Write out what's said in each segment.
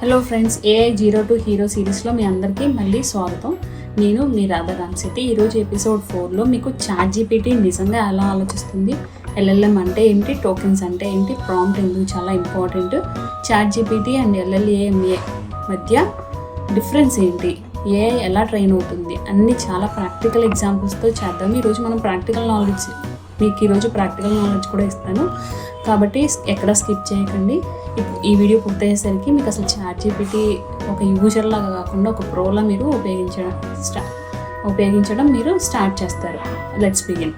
Hello friends, AI zero to hero సిరీస్లో మీ అందరికీ మళ్ళీ స్వాగతం. నేను మీ రాధా రామ్శెట్టి. ఈరోజు ఎపిసోడ్ 4లో మీకు ChatGPT నిజంగా ఎలా ఆలోచిస్తుంది, LLM అంటే ఏంటి, టోకెన్స్ అంటే ఏంటి, ప్రాంప్ట్ ఎందుకు చాలా ఇంపార్టెంట్, ChatGPT అండ్ LLMA మధ్య డిఫరెన్స్ ఏంటి, AI ఎలా ట్రైన్ అవుతుంది, అన్ని చాలా ప్రాక్టికల్ ఎగ్జాంపుల్స్తో చేద్దాం. ఈరోజు మనం ప్రాక్టికల్ నాలెడ్జ్, మీకు ఈరోజు ప్రాక్టికల్ నాలెడ్జ్ కూడా ఇస్తాను కాబట్టి ఎక్కడ స్కిప్ చేయకండి. ఈ వీడియో పూర్తయ్యేసరికి మీకు అసలు ChatGPT ఒక యూజర్ లాగా కాకుండా ఒక ప్రోలా మీరు ఉపయోగించడం మీరు స్టార్ట్ చేస్తారు. Let's begin.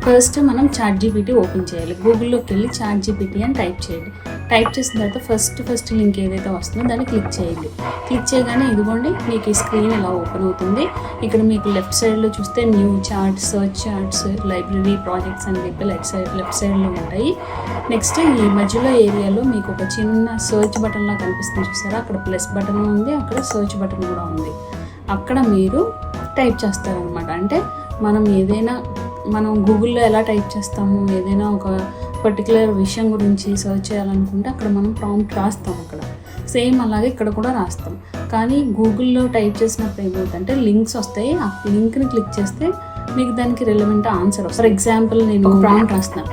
ఫస్ట్ మనం ChatGPT ఓపెన్ చేయాలి. గూగుల్లోకి వెళ్ళి ChatGPT అని టైప్ చేయండి. టైప్ చేసిన తర్వాత ఫస్ట్ లింక్ ఏదైతే వస్తుందో దాన్ని క్లిక్ చేయండి. క్లిక్ చేయగానే ఇదిగోండి మీకు ఈ స్క్రీన్ ఇలా ఓపెన్ అవుతుంది. ఇక్కడ మీకు లెఫ్ట్ సైడ్లో చూస్తే new chart, search charts, library, projects అని చెప్పి లెఫ్ట్ సైడ్లో ఉంటాయి. నెక్స్ట్ ఈ మధ్యలో ఏరియాలో మీకు ఒక చిన్న సర్చ్ బటన్లా కనిపిస్తుంది చూసారా, అక్కడ ప్లస్ బటన్ ఉంది, అక్కడ సర్చ్ బటన్ కూడా ఉంది. అక్కడ మీరు టైప్ చేస్తారనమాట. అంటే మనం గూగుల్లో ఎలా టైప్ చేస్తాము, ఏదైనా ఒక పర్టికులర్ విషయం గురించి సర్చ్ చేయాలనుకుంటే అక్కడ మనం ప్రాంప్ట్ రాస్తాం. అక్కడ సేమ్ అలాగే ఇక్కడ కూడా రాస్తాం. కానీ గూగుల్లో టైప్ చేసినప్పుడు ఏమవుతుందంటే లింక్స్ వస్తాయి. ఆ లింక్ని క్లిక్ చేస్తే మీకు దానికి రిలవెంట్ ఆన్సర్ వస్తుంది. ఫర్ ఎగ్జాంపుల్ నేను ప్రాంప్ట్ రాస్తాను,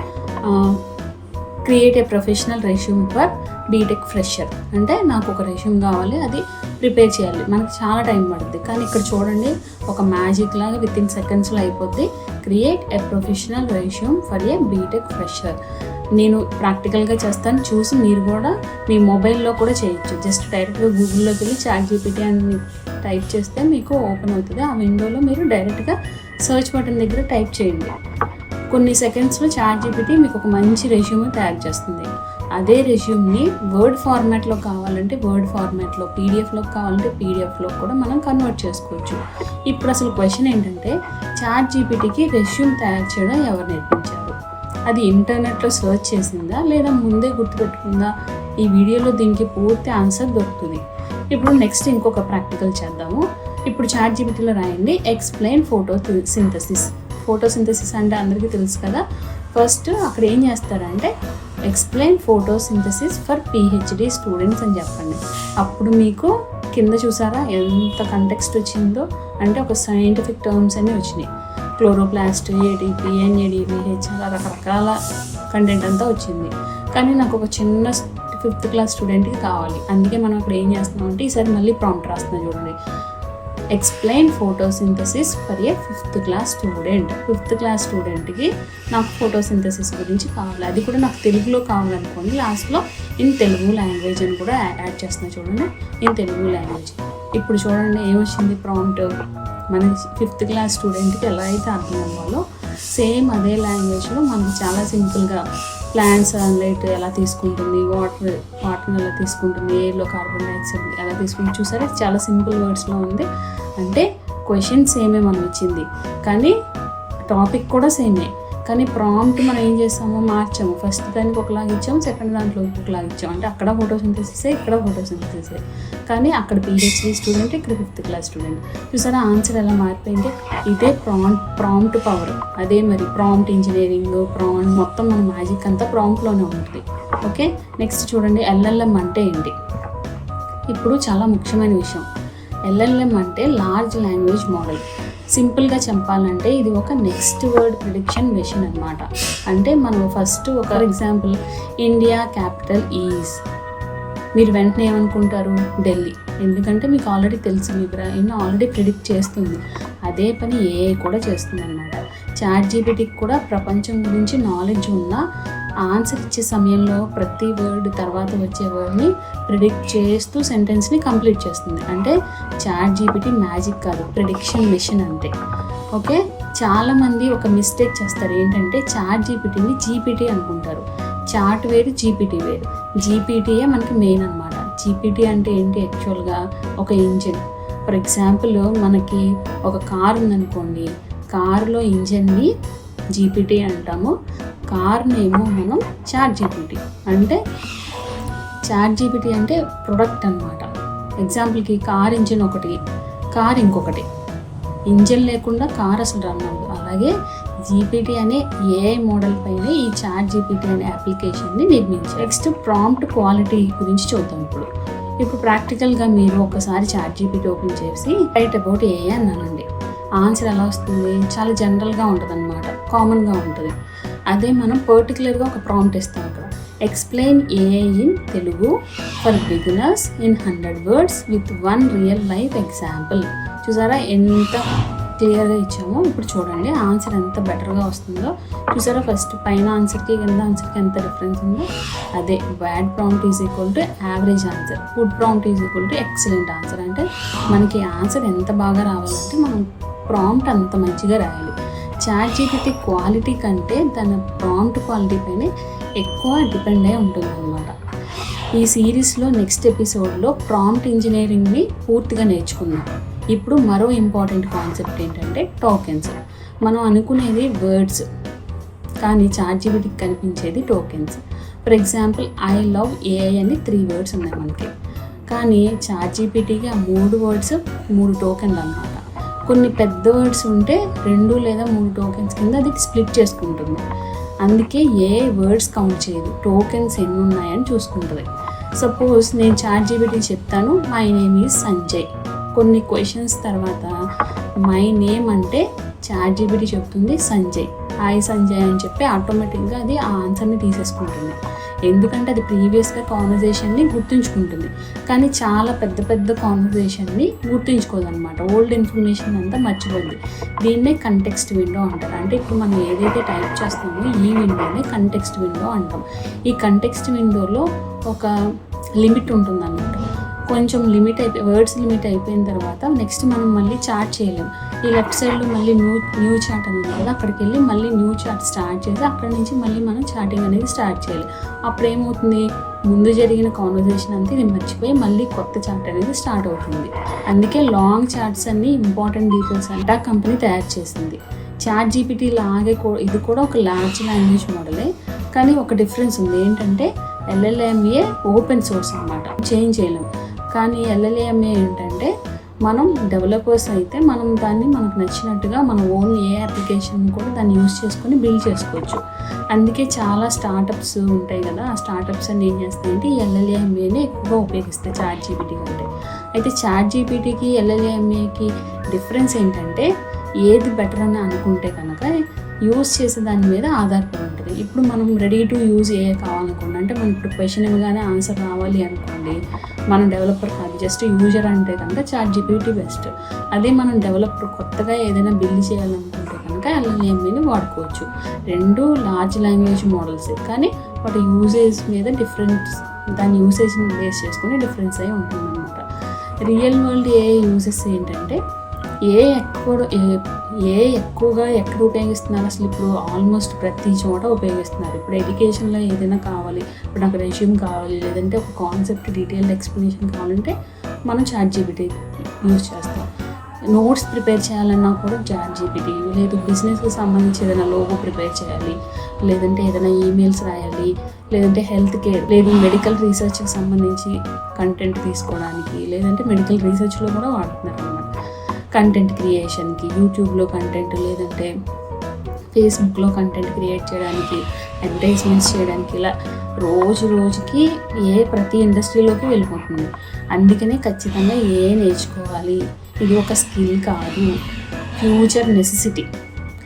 create a professional resume for BTech fresher. అంటే నాకు ఒక రెజ్యూమ్ కావాలి, అది ప్రిపేర్ చేయాలి, మనకి చాలా టైం పడుతుంది. కానీ ఇక్కడ చూడండి ఒక మ్యాజిక్ లాగా వితిన్ సెకండ్స్లో అయిపోద్ది. Create a professional resume for a BTech fresher. నేను ప్రాక్టికల్గా చేస్తాను, చూసి మీరు కూడా మీ మొబైల్లో కూడా చేయొచ్చు. జస్ట్ డైరెక్ట్గా గూగుల్లోకి వెళ్ళి ChatGPT అని టైప్ చేస్తే మీకు ఓపెన్ అవుతుంది. ఆ విండోలో మీరు డైరెక్ట్గా సర్చ్ బటన్ దగ్గర టైప్ చేయండి. కొన్ని సెకండ్స్లో ChatGPT మీకు ఒక మంచి రెజ్యూమ్ తయారు చేస్తుంది. అదే రెజ్యూమ్ని వర్డ్ ఫార్మాట్లో కావాలంటే వర్డ్ ఫార్మాట్లో, పీడిఎఫ్లో కావాలంటే పీడిఎఫ్లో కూడా మనం కన్వర్ట్ చేసుకోవచ్చు. ఇప్పుడు అసలు క్వశ్చన్ ఏంటంటే ChatGPTకి రెజ్యూమ్ తయారు చేయడం ఎవరు నేర్పించారు? అది ఇంటర్నెట్లో సర్చ్ చేసిందా లేదా ముందే గుర్తుపెట్టుకుందా? ఈ వీడియోలో దీనికి పూర్తి ఆన్సర్ దొరుకుతుంది. ఇప్పుడు నెక్స్ట్ ఇంకొక ప్రాక్టికల్ చేద్దాము. ఇప్పుడు ChatGPTలో రాయండి, ఎక్స్ప్లెయిన్ ఫోటోసింథసిస్. ఫోటోసింథసిస్ అంటే అందరికీ తెలుసు కదా. ఫస్ట్ అక్కడ ఏం చేస్తారంటే explain photosynthesis for PhD students అని చెప్పండి. అప్పుడు మీకు కింద చూసారా ఎంత కంటెక్స్ట్ వచ్చిందో, అంటే ఒక సైంటిఫిక్ టర్మ్స్ అన్నీ వచ్చినాయి. క్లోరోప్లాస్ట్, ATP, NADPH, అలా రకరకాల కంటెంట్ అంతా వచ్చింది. కానీ నాకు ఒక చిన్న 5th క్లాస్ స్టూడెంట్కి కావాలి. అందుకే మనం అక్కడ ఏం చేస్తున్నాం అంటే ఈసారి మళ్ళీ ప్రాంప్ట్ రాస్తున్నాం చూడండి, explain photosynthesis for a 5th class student. 5th class స్టూడెంట్కి నాకు ఫోటోసింథసిస్ గురించి కావాలి, అది కూడా నాకు తెలుగులో కావాలనుకోండి. లాస్ట్లో ఇన్ తెలుగు లాంగ్వేజ్ అని కూడా యాడ్ చేస్తున్నా చూడండి, ఇన్ తెలుగు లాంగ్వేజ్. ఇప్పుడు చూడండి ఏమొచ్చింది ప్రాంప్ట్. మన 5th క్లాస్ స్టూడెంట్కి ఎలా అయితే అర్థం అవ్వాలో సేమ్ అదే లాంగ్వేజ్లో మనకి చాలా సింపుల్గా ప్లాంట్స్ సన్లైట్ ఎలా తీసుకుంటుంది, వాటర్ని ఎలా తీసుకుంటుంది, ఎయిర్లో కార్బన్ డైఆక్సైడ్ ఎలా తీసుకుంటుంది చూసారా, చాలా సింపుల్ వర్డ్స్లో ఉంది. అంటే క్వశ్చన్ సేమే మనం ఇచ్చింది, కానీ టాపిక్ కూడా సేమే, కానీ ప్రాంప్ట్ మనం ఏం చేస్తామో మార్చాము. ఫస్ట్ దానికి ఒకలాగా ఇచ్చాము, సెకండ్ దాంట్లో ఇంకొకలాగా ఇచ్చాము. అంటే అక్కడ ఫోటోసింథసిస్, ఇక్కడ ఫోటోసింథసిస్. కానీ అక్కడ PhD స్టూడెంట్, ఇక్కడ 5th క్లాస్ స్టూడెంట్. చూసారా ఆన్సర్ ఎలా మారిపోయింది. ఇదే ప్రాంప్ట్ పవర్. అదే మరి ప్రాంప్ట్ ఇంజనీరింగ్, ప్రాంప్ట్ మొత్తం మన మ్యాజిక్ అంతా ప్రాంప్ట్లోనే ఉంటుంది. ఓకే, నెక్స్ట్ చూడండి LLM అంటే ఏంటి. ఇప్పుడు చాలా ముఖ్యమైన విషయం, LLM అంటే లార్జ్ లాంగ్వేజ్ మోడల్. సింపుల్గా చెప్పాలంటే ఇది ఒక నెక్స్ట్ వర్డ్ ప్రిడిక్షన్ మెషిన్ అనమాట. అంటే మనం ఫస్ట్ ఒక ఎగ్జాంపుల్, ఇండియా క్యాపిటల్ ఈజ్, మీరు వెంటనే ఏమనుకుంటారు ఢిల్లీ, ఎందుకంటే మీకు ఆల్రెడీ తెలుసు, మీ బ్రెయిన్ ఆల్రెడీ ప్రిడిక్ట్ చేస్తుంది. అదే పని AI కూడా చేస్తుంది అనమాట. ChatGPTకి కూడా ప్రపంచం గురించి నాలెడ్జ్ ఉన్న ఆన్సర్ ఇచ్చే సమయంలో ప్రతి వర్డ్ తర్వాత వచ్చే వర్డ్ని ప్రిడిక్ట్ చేస్తూ సెంటెన్స్ని కంప్లీట్ చేస్తుంది. అంటే ChatGPT మ్యాజిక్ కాదు, ప్రిడిక్షన్ మెషిన్ అంతే. ఓకే, చాలామంది ఒక మిస్టేక్ చేస్తారు, ఏంటంటే ChatGPTని GPT అనుకుంటారు. చాట్ వేరు, GPT వేరు. GPTయే మనకి మెయిన్ అనమాట. GPT అంటే ఏంటి, యాక్చువల్గా ఒక ఇంజిన్. ఫర్ ఎగ్జాంపుల్ మనకి ఒక కార్ ఉందనుకోండి, కారులో ఇంజిన్ని GPT అంటాము, కార్నేమో మనం ChatGPT. అంటే ChatGPT అంటే ప్రొడక్ట్ అనమాట. ఎగ్జాంపుల్కి కార్ ఇంజిన్ ఒకటి, కార్ ఇంకొకటి. ఇంజిన్ లేకుండా కార్ అసలు రన్ అవ్వదు. అలాగే GPT అనే AI మోడల్ పైన ఈ ChatGPT అనే అప్లికేషన్ని నిర్మించారు. నెక్స్ట్ ప్రాంప్ట్ క్వాలిటీ గురించి చూద్దాం. ఇప్పుడు ప్రాక్టికల్గా మీరు ఒకసారి ChatGPT ఓపెన్ చేసి రైట్ అబౌట్ ఏ అన్నానండి, ఆన్సర్ ఎలా వస్తుంది? చాలా జనరల్గా ఉంటుంది అనమాట, కామన్గా ఉంటుంది. అదే మనం పర్టికులర్గా ఒక ప్రాంప్ట్ ఇస్తాం అక్కడ, explain AI in Telugu for beginners in 100 words with 1 real life example. చూసారా ఎంత క్లియర్గా ఇచ్చామో? ఇప్పుడు చూడండి ఆన్సర్ ఎంత బెటర్గా వస్తుందో. చూసారా ఫస్ట్ పైన ఆన్సర్కి కింద ఆన్సర్కి ఎంత డిఫరెన్స్ ఉందో? అదే bad prompt is equal to average answer, good prompt is equal to excellent answer. అంటే మనకి ఆన్సర్ ఎంత బాగా రావాలంటే మనం ప్రాంప్ట్ అంత మంచిగా రాయాలి. ChatGPT క్వాలిటీ కంటే తన ప్రాంప్ట్ క్వాలిటీ పైన ఎక్కువ డిపెండ్ అయి ఉంటుంది అనమాట. ఈ సిరీస్లో నెక్స్ట్ ఎపిసోడ్లో ప్రాంప్ట్ ఇంజనీరింగ్ని పూర్తిగా నేర్చుకుందాం. ఇప్పుడు మరో ఇంపార్టెంట్ కాన్సెప్ట్ ఏంటంటే టోకెన్స్. మనం అనుకునేది వర్డ్స్, కానీ ChatGPTకి కనిపించేది tokens. For example I love AI అని 3 words ఉన్నాయి మనకి, కానీ ChatGPTకి ఆ 3 words 3 టోకెన్లు అన్నమాట. కొన్ని పెద్ద వర్డ్స్ ఉంటే 2 లేదా 3 టోకెన్స్ కింద అది స్ప్లిట్ చేసుకుంటుంది. అందుకే ఏ వర్డ్స్ కౌంట్ చేయదు, టోకెన్స్ ఎన్ని ఉన్నాయని చూసుకుంటుంది. సపోజ్ నేను ChatGPT చెప్తాను మై నేమ్ ఈజ్ సంజయ్, కొన్ని క్వశ్చన్స్ తర్వాత మై నేమ్ అంటే ChatGPT చెప్తుంది సంజయ్, హాయ్ సంజయ్ అని చెప్పి ఆటోమేటిక్గా అది ఆ ఆన్సర్ని తీసేసుకుంటుంది. ఎందుకంటే అది ప్రీవియస్గా కాన్వర్జేషన్ని గుర్తుంచుకుంటుంది, కానీ చాలా పెద్ద పెద్ద కాన్వర్జేషన్ని గుర్తుంచుకోదన్నమాట. ఓల్డ్ ఇన్ఫర్మేషన్ అంతా మర్చిపోద్ది. దీన్నే కంటెక్స్ట్ విండో అంటారు. అంటే ఇప్పుడు మనం ఏదైతే టైప్ చేస్తామో ఈ విండోనే కంటెక్స్ట్ విండో అంటాం. ఈ కంటెక్స్ట్ విండోలో ఒక లిమిట్ ఉంటుందన్నమాట. కొంచెం వర్డ్స్ లిమిట్ అయిపోయిన తర్వాత నెక్స్ట్ మనం మళ్ళీ చాట్ చేయలేం. ఈ లెఫ్ట్ సైడ్లో మళ్ళీ న్యూ చాట్ అనేది కదా, అక్కడికి వెళ్ళి మళ్ళీ న్యూ చాట్ స్టార్ట్ చేసి అక్కడి నుంచి మళ్ళీ మనం చాటింగ్ అనేది స్టార్ట్ చేయాలి. అప్పుడు ఏమవుతుంది, ముందు జరిగిన కాన్వర్జేషన్ అంతా ఇది మర్చిపోయి మళ్ళీ కొత్త చాట్ అనేది స్టార్ట్ అవుతుంది. అందుకే లాంగ్ చాట్స్ అన్ని ఇంపార్టెంట్ డీటెయిల్స్ అంటే ఆ కంపెనీ తయారు చేసింది. ChatGPT లాగే ఇది కూడా ఒక లార్జ్ లాంగ్వేజ్ మోడలే, కానీ ఒక డిఫరెన్స్ ఉంది. ఏంటంటే LLMA ఓపెన్ సోర్స్ అన్నమాట, చేంజ్ చేయలేం. కానీ LLMA ఏంటంటే మనం డెవలపర్స్ అయితే మనం దాన్ని మనకు నచ్చినట్టుగా మన ఓన్ ఏ అప్లికేషన్ కూడా దాన్ని యూజ్ చేసుకొని బిల్డ్ చేసుకోవచ్చు. అందుకే చాలా స్టార్టప్స్ ఉంటాయి కదా, ఆ స్టార్టప్స్ అన్ని ఏం చేస్తాయంటే ఈ LLMAని ఎక్కువగా ఉపయోగిస్తాయి ChatGPT కంటే. అయితే ChatGPTకి LLMAకి డిఫరెన్స్ ఏంటంటే ఏది బెటర్ అని అనుకుంటే కనుక యూజ్ చేసే దాని మీద ఆధారపడి ఉంటుంది. ఇప్పుడు మనం రెడీ టు యూజ్ ఏ కావాలనుకోండి, అంటే మనం ఇప్పుడు క్వశ్చన్ ఇవ్వగానే ఆన్సర్ రావాలి అనుకోండి, మనం డెవలపర్ కాదు జస్ట్ యూజర్ అంటే కనుక ChatGPT బెస్ట్. అదే మనం డెవలపర్ కొత్తగా ఏదైనా బిల్డ్ చేయాలనుకుంటే కనుక LLMAని వాడుకోవచ్చు. 2 లార్జ్ లాంగ్వేజ్ మోడల్సే, కానీ వాటి యూసేజ్ మీద డిఫరెన్స్, దాని యూసేజ్ని బేస్ చేసుకుని డిఫరెన్స్ అయి ఉంటుందన్నమాట. రియల్ వరల్డ్ ఏ యూజెస్ ఏంటంటే ఎక్కువగా ఎక్కడ ఉపయోగిస్తున్నారు అసలు? ఇప్పుడు ఆల్మోస్ట్ ప్రతి చోట ఉపయోగిస్తున్నారు. ఇప్పుడు ఎడ్యుకేషన్లో ఏదైనా కావాలి, ఇప్పుడు నాకు రెజ్యూమ్ కావాలి, లేదంటే ఒక కాన్సెప్ట్ డీటెయిల్డ్ ఎక్స్ప్లెనేషన్ కావాలంటే మనం ChatGPT యూజ్ చేస్తాం. నోట్స్ ప్రిపేర్ చేయాలన్నా కూడా ChatGPT, లేదు బిజినెస్కి సంబంధించి ఏదైనా లోగో ప్రిపేర్ చేయాలి, లేదంటే ఏదైనా ఈమెయిల్స్ రాయాలి, లేదంటే హెల్త్ కేర్, లేదు మెడికల్ రీసెర్చ్కి సంబంధించి కంటెంట్ తీసుకోవడానికి, లేదంటే మెడికల్ రీసెర్చ్లో కూడా వాడుతున్నారు అన్నమాట. కంటెంట్ క్రియేషన్కి, యూట్యూబ్లో కంటెంట్, లేదంటే ఫేస్బుక్లో కంటెంట్ క్రియేట్ చేయడానికి, అడ్వర్టైజ్మెంట్స్ చేయడానికి, ఇలా రోజుకి ప్రతి ఇండస్ట్రీలోకి వెళ్ళిపోతుంది. అందుకనే ఖచ్చితంగా నేర్చుకోవాలి. ఇది ఒక స్కిల్ కాదు, ఫ్యూచర్ నెసెసిటీ,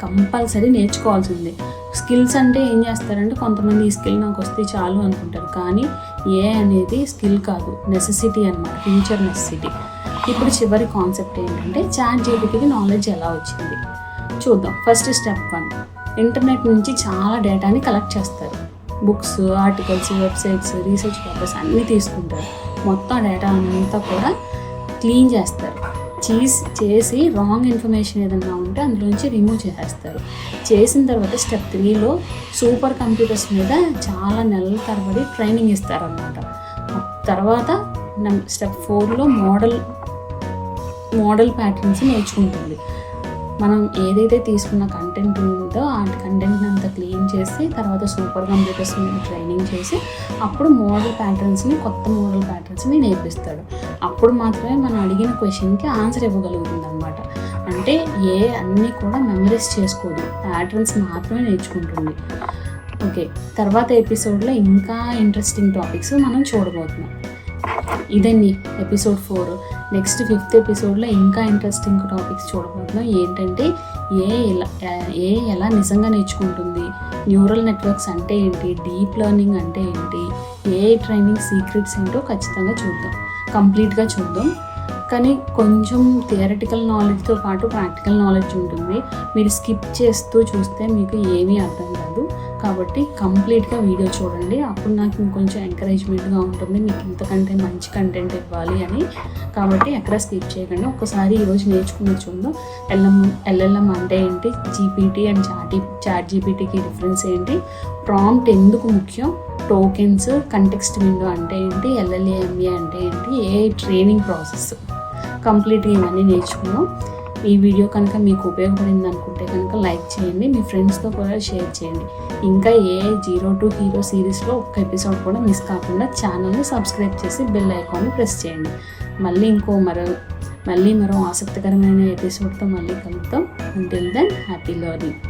కంపల్సరీ నేర్చుకోవాల్సిందే. స్కిల్స్ అంటే ఏం చేస్తారంటే కొంతమంది ఈ స్కిల్ నాకు వస్తే చాలు అనుకుంటారు, కానీ అనేది స్కిల్ కాదు, నెసెసిటీ అన్నమాట, ఫ్యూచర్ నెసెసిటీ. ఇప్పుడు చివరి కాన్సెప్ట్ ఏంటంటే ChatGPTకి నాలెడ్జ్ ఎలా వచ్చింది చూద్దాం. ఫస్ట్ స్టెప్ 1, ఇంటర్నెట్ నుంచి చాలా డేటాని కలెక్ట్ చేస్తారు. Books, articles, websites, research papers అన్నీ తీసుకుంటారు. మొత్తం డేటా అంతా కూడా క్లీన్ చేస్తారు. చేసి రాంగ్ ఇన్ఫర్మేషన్ ఏదన్నా ఉంటే అందులోంచి రిమూవ్ చేసేస్తారు. చేసిన తర్వాత స్టెప్ 3లో సూపర్ కంప్యూటర్స్ మీద చాలా నెలల తరబడి ట్రైనింగ్ ఇస్తారన్నమాట. తర్వాత స్టెప్ 4లో మోడల్ ప్యాటర్న్స్ నేర్చుకుంటుంది. మనం ఏదైతే తీసుకున్న కంటెంట్ ఉందో ఆ కంటెంట్ని అంతా క్లీన్ చేసి తర్వాత సూపర్ కంప్యూటర్స్ మీద ట్రైనింగ్ చేసి అప్పుడు కొత్త మోడల్ ప్యాటర్న్స్ని నేర్పిస్తాడు. అప్పుడు మాత్రమే మనం అడిగిన క్వశ్చన్కి ఆన్సర్ ఇవ్వగలుగుతుంది అనమాట. అంటే అన్నీ కూడా మెమరీస్ చేసుకోదు, ప్యాటర్న్స్ మాత్రమే నేర్చుకుంటుంది. ఓకే, తర్వాత ఎపిసోడ్లో ఇంకా ఇంట్రెస్టింగ్ టాపిక్స్ మనం చూడబోతున్నాం. ఇదండి ఎపిసోడ్ 4. నెక్స్ట్ 5th ఎపిసోడ్లో ఇంకా ఇంట్రెస్టింగ్ టాపిక్స్ చూడబోతున్నాం. ఏంటంటే ఏ ఎలా నిజంగా నేర్చుకుంటుంది, న్యూరల్ నెట్వర్క్స్ అంటే ఏంటి, డీప్ లెర్నింగ్ అంటే ఏంటి, ఏ ట్రైనింగ్ సీక్రెట్స్ ఏంటో ఖచ్చితంగా చూద్దాం, కంప్లీట్గా చూద్దాం. కానీ కొంచెం థియరటికల్ నాలెడ్జ్తో పాటు ప్రాక్టికల్ నాలెడ్జ్ ఉంటుంది. మీరు స్కిప్ చేస్తూ చూస్తే మీకు ఏమీ అర్థం కాదు. కాబట్టి కంప్లీట్గా వీడియో చూడండి, అప్పుడు నాకు ఇంకొంచెం ఎంకరేజ్మెంట్గా ఉంటుంది, మీకు ఇంతకంటే మంచి కంటెంట్ ఇవ్వాలి అని. కాబట్టి ఎక్కడ స్కిప్ చేయకండి. ఒకసారి ఈరోజు నేర్చుకుని చూద్దాం. ఎల్ఎల్ఎం అంటే ఏంటి, జీపీటీ అండ్ చాట్ జీపీటీకి డిఫరెన్స్ ఏంటి, ప్రాంప్ట్ ఎందుకు ముఖ్యం, టోకెన్స్, కంటెక్స్ట్ విండో అంటే ఏంటి, ఎల్ఎల్ఏఎంఏ అంటే ఏంటి, ఏ ట్రైనింగ్ ప్రాసెస్, కంప్లీట్గా ఇవన్నీ నేర్చుకున్నాం. ఈ వీడియో కనుక మీకు ఉపయోగపడింది అనుకుంటే కనుక లైక్ చేయండి, మీ ఫ్రెండ్స్తో కూడా షేర్ చేయండి. ఇంకా జీరో టు హీరో సిరీస్లో ఒక్క ఎపిసోడ్ కూడా మిస్ కాకుండా ఛానల్ని సబ్స్క్రైబ్ చేసి బెల్ ఐకాన్ని ప్రెస్ చేయండి. మళ్ళీ మరో ఆసక్తికరమైన ఎపిసోడ్తో మళ్ళీ కలుద్దాం. Until then happy learning.